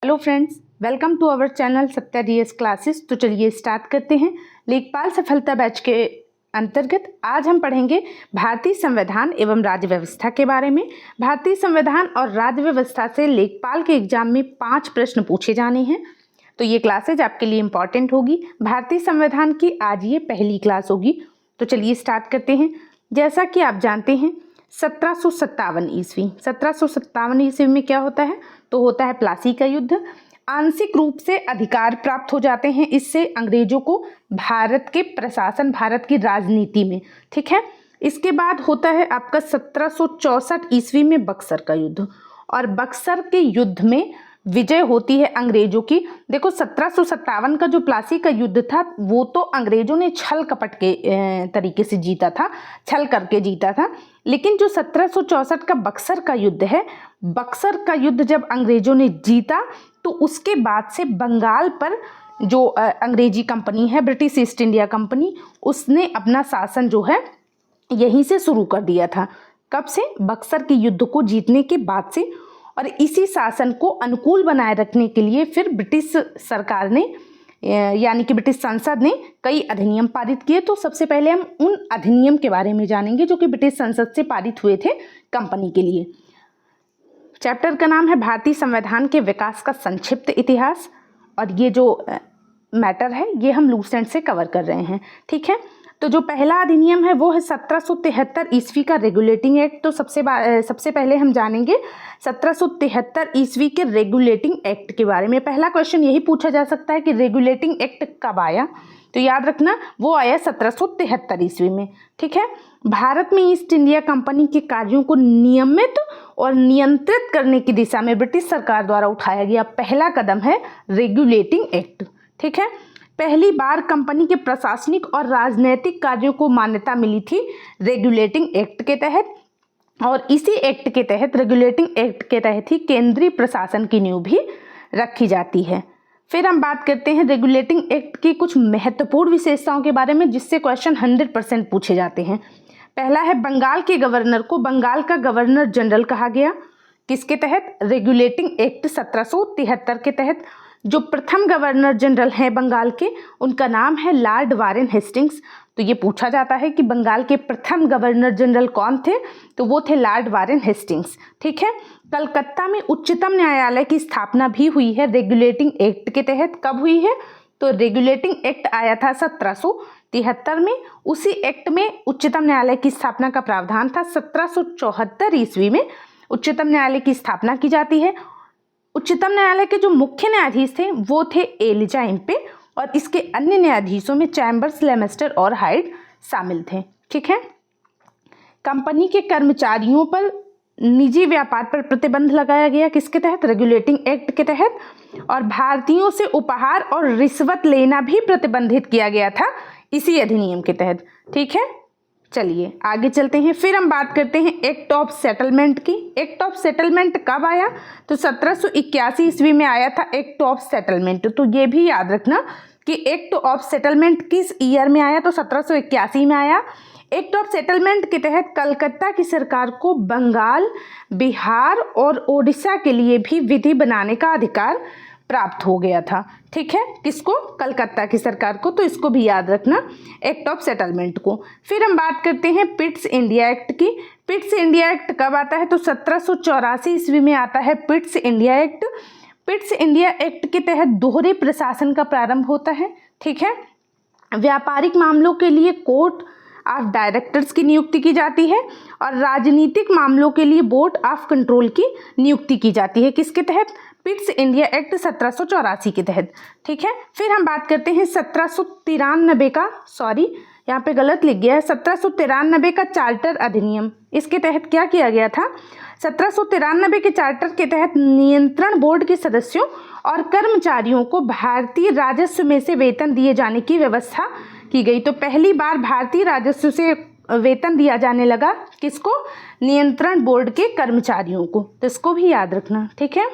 Hello friends, welcome to our channel Satya DS classes. तो चलिए start करते हैं। लेखपाल सफलता बैच के अंतर्गत आज हम पढ़ेंगे भारतीय संविधान एवं राज्य व्यवस्था के बारे में। भारतीय संविधान और राज्य व्यवस्था से लेखपाल के एग्जाम में 5 प्रश्न पूछे जाने हैं, तो ये क्लासेज आपके लिए इम्पॉर्टेंट होगी। भारतीय संविधान की आज ये पहली क्लास होगी। तो चलिए स्टार्ट करते हैं। जैसा कि आप जानते हैं 1757 ईस्वी, 1757 ईस्वी में क्या होता है, तो होता है प्लासी का युद्ध। आंशिक रूप से अधिकार प्राप्त हो जाते हैं इससे अंग्रेजों को भारत के प्रशासन, भारत की राजनीति में, ठीक है। इसके बाद होता है आपका 1764 ईस्वी में बक्सर का युद्ध, और बक्सर के युद्ध में विजय होती है अंग्रेजों की। देखो 1757 का जो प्लासी का युद्ध था वो तो अंग्रेजों ने छल कपट के तरीके से जीता था, छल करके जीता था। लेकिन जो 1764 का बक्सर का युद्ध है, बक्सर का युद्ध जब अंग्रेजों ने जीता तो उसके बाद से बंगाल पर जो अंग्रेजी कंपनी है, ब्रिटिश ईस्ट इंडिया कंपनी, उसने अपना शासन जो है यहीं से शुरू कर दिया था। कब से? बक्सर के युद्ध को जीतने के बाद से। और इसी शासन को अनुकूल बनाए रखने के लिए फिर ब्रिटिश सरकार ने यानी कि ब्रिटिश संसद ने कई अधिनियम पारित किए। तो सबसे पहले हम उन अधिनियम के बारे में जानेंगे जो कि ब्रिटिश संसद से पारित हुए थे कंपनी के लिए। चैप्टर का नाम है भारतीय संविधान के विकास का संक्षिप्त इतिहास, और ये जो मैटर है ये हम लूसेंट से कवर कर रहे हैं, ठीक है। तो जो पहला अधिनियम है वो है 1773 ईस्वी का रेगुलेटिंग एक्ट। तो सबसे पहले हम जानेंगे 1773 ईस्वी के रेगुलेटिंग एक्ट के बारे में। पहला क्वेश्चन यही पूछा जा सकता है कि रेगुलेटिंग एक्ट कब आया, तो याद रखना वो आया 1773 ईस्वी में, ठीक है। भारत में ईस्ट इंडिया कंपनी के कार्यों को नियमित और नियंत्रित करने की दिशा में ब्रिटिश सरकार द्वारा उठाया गया पहला कदम है रेगुलेटिंग एक्ट, ठीक है। पहली बार कंपनी के प्रशासनिक और राजनीतिक कार्यों को मान्यता मिली थी रेगुलेटिंग एक्ट के तहत, और इसी एक्ट के तहत, रेगुलेटिंग एक्ट के तहत ही केंद्रीय प्रशासन की नींव भी रखी जाती है। फिर हम बात करते हैं रेगुलेटिंग एक्ट की कुछ महत्वपूर्ण विशेषताओं के बारे में जिससे क्वेश्चन 100% पूछे जाते हैं। पहला है बंगाल के गवर्नर को बंगाल का गवर्नर जनरल कहा गया। किसके तहत? रेगुलेटिंग एक्ट 1773 के तहत। जो प्रथम गवर्नर जनरल हैं बंगाल के, उनका नाम है लॉर्ड वारेन हेस्टिंग्स। तो ये पूछा जाता है कि बंगाल के प्रथम गवर्नर जनरल कौन थे, तो वो थे लॉर्ड वारेन हेस्टिंग्स, ठीक है। कलकत्ता में उच्चतम न्यायालय की स्थापना भी हुई है रेगुलेटिंग एक्ट के तहत। कब हुई है? तो रेगुलेटिंग एक्ट आया था 1773 में। उसी एक्ट में उच्चतम न्यायालय की स्थापना का प्रावधान था। 1774 ईस्वी में उच्चतम न्यायालय की स्थापना की जाती है। उच्चतम न्यायालय के जो मुख्य न्यायाधीश थे वो थे एलिजा इम्पे, और इसके अन्य न्यायाधीशों में चैम्बर्स, लेमेस्टर और हाइड शामिल थे, ठीक है। कंपनी के कर्मचारियों पर निजी व्यापार पर प्रतिबंध लगाया गया। किसके तहत? रेगुलेटिंग एक्ट के तहत। और भारतीयों से उपहार और रिश्वत लेना भी प्रतिबंधित किया गया था इसी अधिनियम के तहत, ठीक है। चलिए आगे चलते हैं। फिर हम बात करते हैं एक्ट ऑफ सेटलमेंट की। एक्ट ऑफ सेटलमेंट कब आया? तो 1781 ईस्वी में आया था एक्ट ऑफ सेटलमेंट। तो ये भी याद रखना कि एक्ट ऑफ सेटलमेंट किस ईयर में आया, तो 1781 में आया। एक्ट ऑफ सेटलमेंट के तहत कलकत्ता की सरकार को बंगाल, बिहार और ओडिशा के लिए भी विधि बनाने का अधिकार प्राप्त हो गया था, ठीक है। किसको? कलकत्ता की सरकार को। तो इसको भी याद रखना, एक्ट ऑफ सेटलमेंट को। फिर हम बात करते हैं पिट्स इंडिया एक्ट की। पिट्स इंडिया एक्ट कब आता है? तो 1784 ईस्वी में आता है Pitt's India act. Pitt's India act के तहत दोहरे प्रशासन का प्रारंभ होता है, ठीक है। व्यापारिक मामलों के लिए कोर्ट ऑफ डायरेक्टर्स की नियुक्ति की जाती है, और राजनीतिक मामलों के लिए बोर्ड ऑफ कंट्रोल की नियुक्ति की जाती है। किसके तहत? पिट्स इंडिया एक्ट 1784 के तहत, ठीक है। फिर हम बात करते हैं 1793 का, सॉरी यहाँ पे गलत लिख गया है, 1793 का चार्टर अधिनियम। इसके तहत क्या किया गया था? 1793 के चार्टर के तहत नियंत्रण बोर्ड के सदस्यों और कर्मचारियों को भारतीय राजस्व में से वेतन दिए जाने की व्यवस्था की गई। तो पहली बार भारतीय राजस्व से वेतन दिया जाने लगा। किसको? नियंत्रण बोर्ड के कर्मचारियों को। तो इसको भी याद रखना, ठीक है।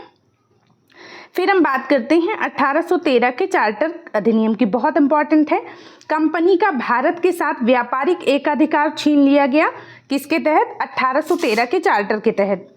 फिर हम बात करते हैं 1813 के चार्टर अधिनियम की, बहुत इंपॉर्टेंट है। कंपनी का भारत के साथ व्यापारिक एकाधिकार छीन लिया गया। किसके तहत? 1813 के चार्टर के तहत।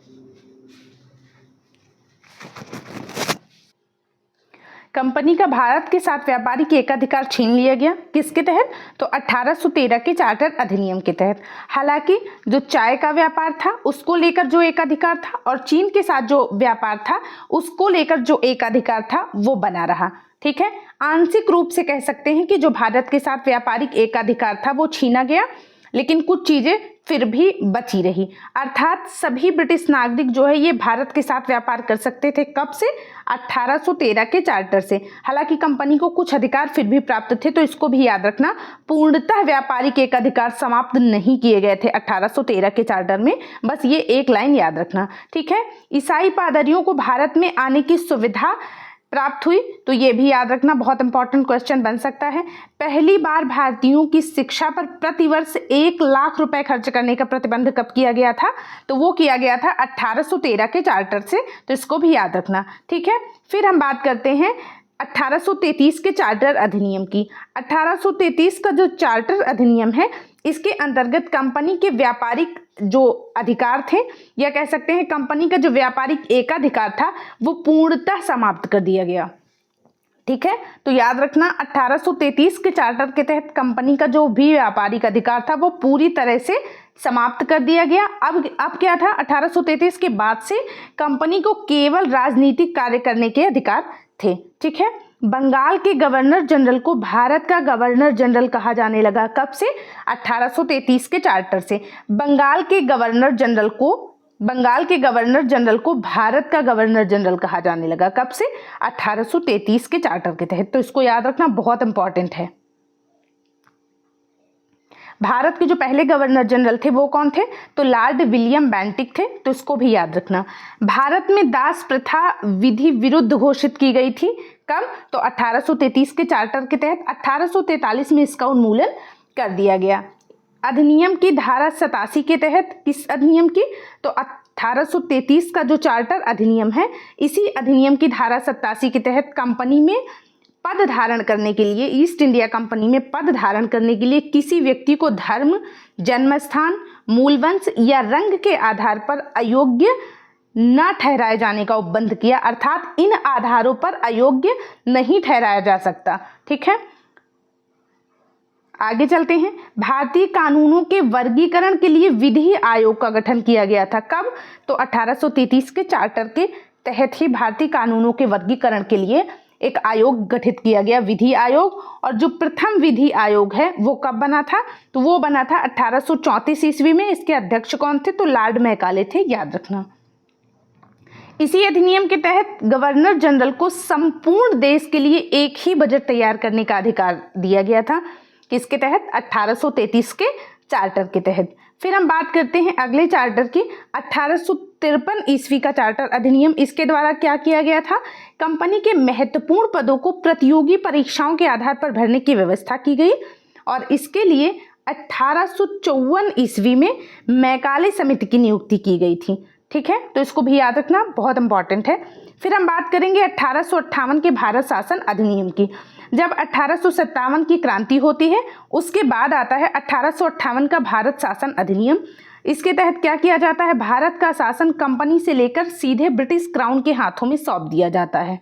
कंपनी का भारत के साथ व्यापारिक एकाधिकार छीन लिया गया। किसके तहत? तो 1813 के चार्टर अधिनियम के तहत। हालांकि जो चाय का व्यापार था उसको लेकर जो एकाधिकार था और चीन के साथ जो व्यापार था उसको लेकर जो एकाधिकार था वो बना रहा। ठीक है, आंशिक रूप से कह सकते हैं कि जो भारत के साथ व्यापारिक एकाधिकार था वो छीना गया, लेकिन कुछ चीजें फिर भी बची रही। अर्थात सभी ब्रिटिश नागरिक जो है ये भारत के साथ व्यापार कर सकते थे। कब से? 1813 के चार्टर से। हालांकि कंपनी को कुछ अधिकार फिर भी प्राप्त थे, तो इसको भी याद रखना। पूर्णतः व्यापारिक एक अधिकार समाप्त नहीं किए गए थे 1813 के चार्टर में, बस ये एक लाइन याद रखना। ठीक है, ईसाई पादरियों को भारत में आने की सुविधा प्राप्त हुई, तो ये भी याद रखना, बहुत इंपॉर्टेंट क्वेश्चन बन सकता है। पहली बार भारतीयों की शिक्षा पर प्रतिवर्ष 1 लाख रुपए खर्च करने का प्रतिबंध कब किया गया था? तो वो किया गया था 1813 के चार्टर से, तो इसको भी याद रखना। ठीक है, फिर हम बात करते हैं 1833 के चार्टर अधिनियम की। 1833 का जो चार्टर अधिनियम है इसके अंतर्गत कंपनी के व्यापारिक जो अधिकार थे, या कह सकते हैं कंपनी का जो व्यापारिक एकाधिकार था वो पूर्णतः समाप्त कर दिया गया। ठीक है, तो याद रखना 1833 के चार्टर के तहत कंपनी का जो भी व्यापारिक अधिकार था वो पूरी तरह से समाप्त कर दिया गया। अब क्या था? 1833 के बाद से कंपनी को केवल राजनीतिक कार्य करने के अधिकार थे। ठीक है, बंगाल के गवर्नर जनरल को भारत का गवर्नर जनरल कहा जाने लगा। कब से? 1833 के चार्टर से। बंगाल के गवर्नर जनरल को भारत का गवर्नर जनरल कहा जाने लगा। कब से? 1833 के चार्टर के तहत, तो इसको याद रखना, बहुत इंपॉर्टेंट है। भारत के जो पहले गवर्नर जनरल थे वो कौन थे? तो लॉर्ड विलियम बेंटिक थे, तो इसको भी याद रखना। भारत में दास प्रथा विधि विरुद्ध घोषित की गई थी। कब? तो 1833 के चार्टर के तहत। 1843 में इसका उन्मूलन कर दिया गया। अधिनियम की धारा 87 के तहत, किस अधिनियम की? तो 1833 का जो चार्टर अधिनियम है, इसी अधिनियम की धारा 87 के तहत कंपनी में पद धारण करने के लिए, ईस्ट इंडिया कंपनी में पद धारण करने के लिए किसी व्यक्ति को धर्म, जन्मस्थान, मूलवंश या रंग के आधार पर अयोग्य न ठहराए जाने का उपबंध किया। अर्थात इन आधारों पर अयोग्य नहीं ठहराया जा सकता। ठीक है, आगे चलते हैं। भारतीय कानूनों के वर्गीकरण के लिए विधि आयोग का गठन किया गया था। कब? तो 1833 के चार्टर के तहत ही भारतीय कानूनों के वर्गीकरण के लिए एक आयोग गठित किया गया, विधि आयोग। और जो प्रथम विधि आयोग है वो कब बना था? तो वो बना था 1834 ईस्वी में। इसके अध्यक्ष कौन थे? तो लॉर्ड मैकाले थे, याद रखना। इसी अधिनियम के तहत गवर्नर जनरल को संपूर्ण देश के लिए एक ही बजट तैयार करने का अधिकार दिया गया था। किसके तहत? 1833 के चार्टर के तहत। फिर हम बात करते हैं अगले चार्टर की, 1853 ईस्वी का चार्टर अधिनियम। इसके द्वारा क्या किया गया था? कंपनी के महत्वपूर्ण पदों को प्रतियोगी परीक्षाओं के आधार पर भरने की व्यवस्था की गई, और इसके लिए 1854 ईस्वी में मैकाले समिति की नियुक्ति की गई थी। ठीक है, तो इसको भी याद रखना, बहुत इंपॉर्टेंट है। फिर हम बात करेंगे 1858 के भारत शासन अधिनियम की। जब 1857 की क्रांति होती है उसके बाद आता है 1858 का भारत शासन अधिनियम। इसके तहत क्या किया जाता है? भारत का शासन कंपनी से लेकर सीधे ब्रिटिश क्राउन के हाथों में सौंप दिया जाता है।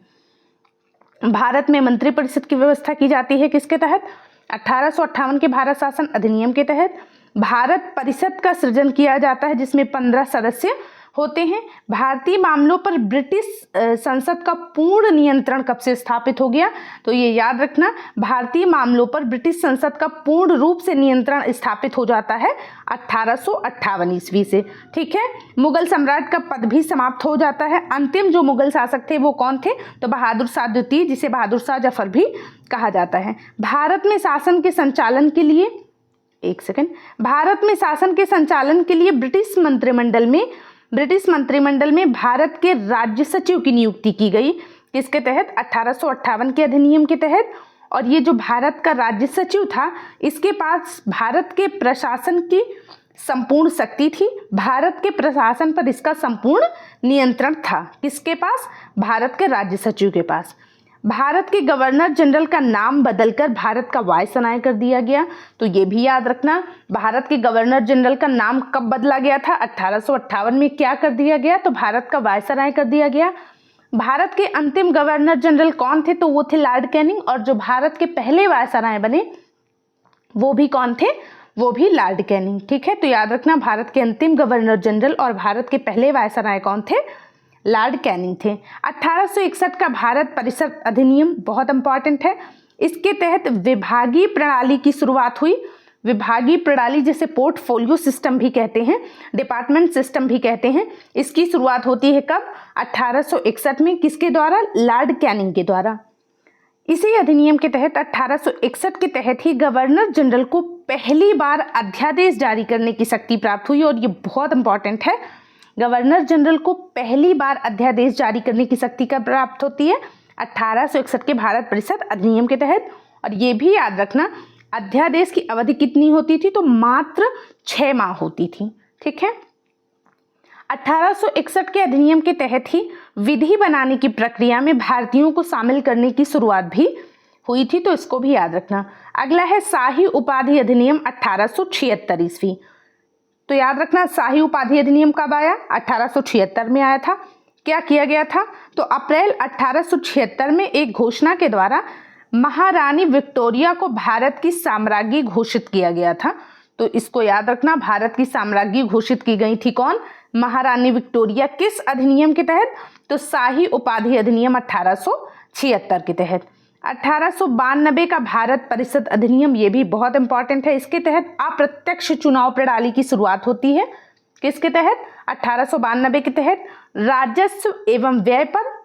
भारत में मंत्रिपरिषद की व्यवस्था की जाती है। किसके तहत? 1858 के भारत शासन अधिनियम के तहत भारत परिषद का सृजन किया जाता है, जिसमें 15 सदस्य होते हैं। भारतीय मामलों पर ब्रिटिश संसद का पूर्ण नियंत्रण कब से स्थापित हो गया? तो ये याद रखना, भारतीय मामलों पर ब्रिटिश संसद का पूर्ण रूप से नियंत्रण स्थापित हो जाता है 1858 ईस्वी से। ठीक है, मुगल सम्राट का पद भी समाप्त हो जाता है। अंतिम जो मुगल शासक थे वो कौन थे? तो बहादुर शाह द्वितीय, जिसे बहादुर शाह जफर भी कहा जाता है। भारत में शासन के संचालन के लिए, भारत में शासन के संचालन के लिए ब्रिटिश मंत्रिमंडल में भारत के राज्य सचिव की नियुक्ति की गई। किसके तहत? 1858 के अधिनियम के तहत। और ये जो भारत का राज्य सचिव था, इसके पास भारत के प्रशासन की संपूर्ण शक्ति थी। भारत के प्रशासन पर इसका संपूर्ण नियंत्रण था। किसके पास? भारत के राज्य सचिव के पास। भारत के गवर्नर जनरल का नाम बदलकर भारत का वायसराय कर दिया गया, तो ये भी याद रखना। भारत के गवर्नर जनरल का नाम कब बदला गया था? 1858 में। क्या कर दिया गया? तो भारत का वायसराय कर दिया गया। भारत के अंतिम गवर्नर जनरल कौन थे? तो वो थे लॉर्ड कैनिंग। और जो भारत के पहले वायसराय बने वो भी कौन थे? वो भी लॉर्ड कैनिंग। ठीक है, तो याद रखना भारत के अंतिम गवर्नर जनरल और भारत के पहले वायसराय कौन थे? लॉर्ड कैनिंग थे। 1861 का भारत परिषद अधिनियम बहुत इंपॉर्टेंट है। इसके तहत विभागीय प्रणाली की शुरुआत हुई। विभागीय प्रणाली जिसे पोर्टफोलियो सिस्टम भी कहते हैं, डिपार्टमेंट सिस्टम भी कहते हैं, इसकी शुरुआत होती है कब? 1861 में। किसके द्वारा? लॉर्ड कैनिंग के द्वारा। इसी अधिनियम के तहत 1861 के तहत ही गवर्नर जनरल को पहली बार अध्यादेश जारी करने की शक्ति प्राप्त हुई। और ये बहुत इंपॉर्टेंट है, गवर्नर जनरल को पहली बार अध्यादेश जारी करने की शक्ति कब प्राप्त होती है? 1861 के भारत परिषद अधिनियम के तहत। और ये भी याद रखना अध्यादेश की अवधि कितनी होती थी? तो मात्र 6 माह होती थी। ठीक है, 1861 के अधिनियम के तहत ही विधि बनाने की प्रक्रिया में भारतीयों को शामिल करने की शुरुआत भी हुई थी, तो इसको भी याद रखना। अगला है शाही उपाधि अधिनियम 1876 ईस्वी। तो याद रखना शाही उपाधि अधिनियम कब आया? 1876 में आया था। क्या किया गया था? तो अप्रैल 1876 में एक घोषणा के द्वारा महारानी विक्टोरिया को भारत की साम्राज्ञी घोषित किया गया था। तो इसको याद रखना, भारत की साम्राज्ञी घोषित की गई थी कौन? महारानी विक्टोरिया। किस अधिनियम के तहत? तो शाही उपाधि अधिनियम 1876 के तहत। 1892 का भारत परिषद अधिनियम, ये भी बहुत इंपॉर्टेंट है। इसके तहत अप्रत्यक्ष चुनाव प्रणाली की शुरुआत होती है। किसके तहत? 1892 के तहत राजस्व एवं व्यय पर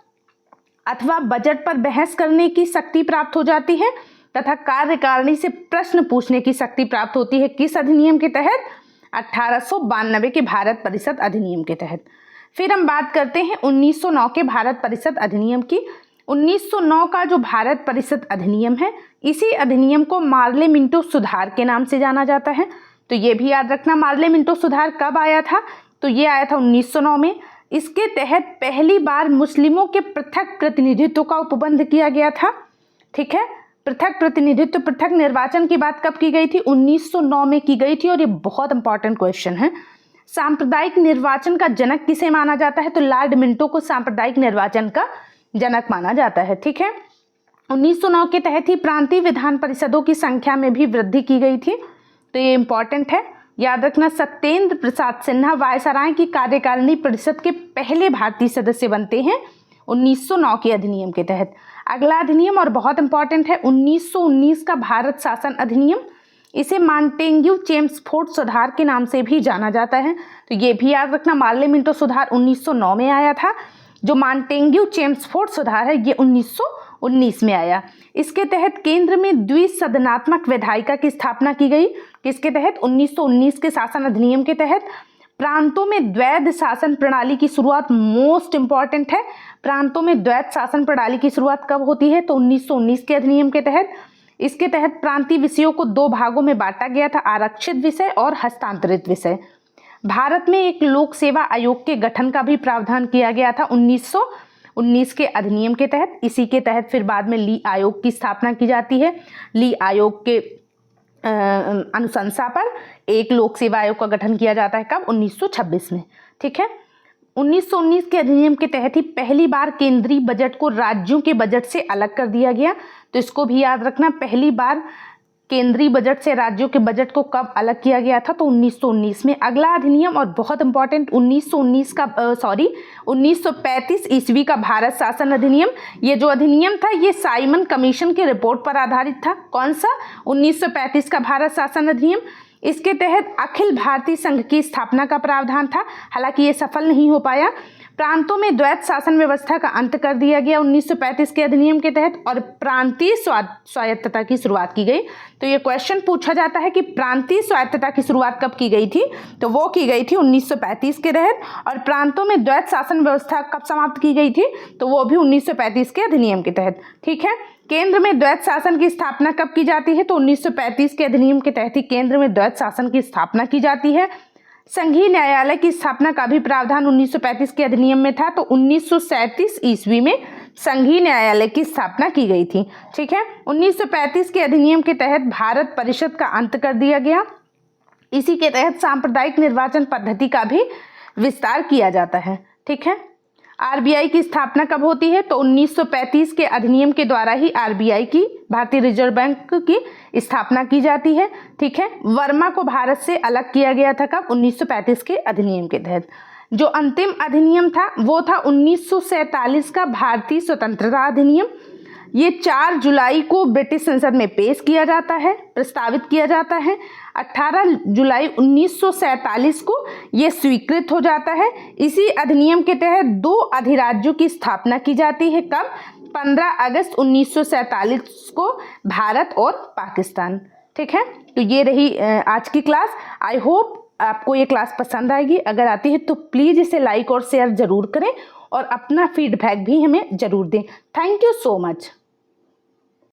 अथवा बजट पर बहस करने की शक्ति प्राप्त हो जाती है तथा कार्यकारिणी से प्रश्न पूछने की शक्ति प्राप्त होती है। किस अधिनियम के तहत? 1892 के भारत परिषद अधिनियम के तहत। फिर हम बात करते हैं 1909 के भारत परिषद अधिनियम की। 1909 का जो भारत परिषद अधिनियम है, इसी अधिनियम को मार्ले मिंटो सुधार के नाम से जाना जाता है। तो ये भी याद रखना, मार्ले मिंटो सुधार कब आया था? तो ये आया था 1909 में। इसके तहत पहली बार मुस्लिमों के पृथक प्रतिनिधित्व का उपबंध किया गया था। ठीक है, पृथक प्रतिनिधित्व, पृथक निर्वाचन की बात कब की गई थी? 1909 में की गई थी। और ये बहुत इंपॉर्टेंट क्वेश्चन है। सांप्रदायिक निर्वाचन का जनक किसे माना जाता है? तो लॉर्ड मिंटो को सांप्रदायिक निर्वाचन का जनक माना जाता है। ठीक है, 1909 के तहत ही प्रांतीय विधान परिषदों की संख्या में भी वृद्धि की गई थी। तो ये इंपॉर्टेंट है, याद रखना। सत्येंद्र प्रसाद सिन्हा वायसराय की कार्यकारिणी परिषद के पहले भारतीय सदस्य बनते हैं 1909 के अधिनियम के तहत। अगला अधिनियम और बहुत इंपॉर्टेंट है 1919 का भारत शासन अधिनियम। इसे मांटेग्यू चेम्सफोर्ड सुधार के नाम से भी जाना जाता है। तो ये भी याद रखना, मार्ले मिंटो सुधार 1909 में आया था। जो मांटेग्यू चेम्सफोर्ड सुधार है ये 1919 में आया। इसके तहत केंद्र में द्विसदनात्मक विधायिका की स्थापना की गई। किसके तहत? 1919 के शासन अधिनियम के तहत। प्रांतों में द्वैध शासन प्रणाली की शुरुआत मोस्ट इंपॉर्टेंट है। प्रांतों में द्वैध शासन प्रणाली की शुरुआत कब होती है? तो 1919 के अधिनियम के तहत। इसके तहत प्रांतीय विषयों को 2 भागों में बांटा गया था, आरक्षित विषय और हस्तांतरित विषय। भारत में एक लोक सेवा आयोग के गठन का भी प्रावधान किया गया था 1919 के अधिनियम के तहत। इसी के तहत फिर बाद में ली आयोग की स्थापना की जाती है। ली आयोग के अनुशंसा पर एक लोक सेवा आयोग का गठन किया जाता है कब? 1926 में। ठीक है, 1919 के अधिनियम के तहत ही पहली बार केंद्रीय बजट को राज्यों के बजट से अलग कर दिया गया। तो इसको भी याद रखना, पहली बार केंद्रीय बजट से राज्यों के बजट को कब अलग किया गया था? तो 1919 में। अगला अधिनियम और बहुत इंपॉर्टेंट 1935 ईस्वी का भारत शासन अधिनियम। ये जो अधिनियम था ये साइमन कमीशन की रिपोर्ट पर आधारित था। कौन सा? 1935 का भारत शासन अधिनियम। इसके तहत अखिल भारतीय संघ की स्थापना का प्रावधान था, हालांकि ये सफल नहीं हो पाया। प्रांतों में द्वैध शासन व्यवस्था का अंत कर दिया गया 1935 के अधिनियम के तहत और प्रांतीय स्वायत्तता की शुरुआत की गई। तो ये क्वेश्चन पूछा जाता है कि प्रांतीय स्वायत्तता की शुरुआत कब की गई थी? तो वो की गई थी 1935 के तहत। और प्रांतों में द्वैध शासन व्यवस्था कब समाप्त की गई थी? तो वो भी 1935 के अधिनियम के तहत। ठीक है, केंद्र में द्वैध शासन की स्थापना कब की जाती है? तो 1935 के अधिनियम के तहत ही केंद्र में द्वैध शासन की स्थापना की जाती है। संघीय न्यायालय की स्थापना का भी प्रावधान 1935 के अधिनियम में था। तो 1937 ईस्वी में संघीय न्यायालय की स्थापना की गई थी। ठीक है, 1935 के अधिनियम के तहत भारत परिषद का अंत कर दिया गया। इसी के तहत सांप्रदायिक निर्वाचन पद्धति का भी विस्तार किया जाता है। ठीक है, आरबीआई की स्थापना कब होती है? तो 1935 के अधिनियम के द्वारा ही आरबीआई की, भारतीय रिजर्व बैंक की स्थापना की जाती है। ठीक है। वर्मा को भारत से अलग किया गया था कब? 1935 के अधिनियम के तहत। जो अंतिम अधिनियम था वो था 1947 का भारतीय स्वतंत्रता अधिनियम। ये 4 जुलाई को ब्रिटिश संसद में पेश किया जाता है, प्रस्तावित किया जाता है। 18 जुलाई 1947 को ये स्वीकृत हो जाता है। इसी अधिनियम के तहत 2 अधिराज्यों की स्थापना की जाती है कब? 15 अगस्त 1947 को, भारत और पाकिस्तान। ठीक है। तो ये रही आज की क्लास। आई होप आपको ये क्लास पसंद आएगी। अगर आती है तो प्लीज़ इसे लाइक और शेयर ज़रूर करें और अपना फीडबैक भी हमें ज़रूर दें। Thank you so much.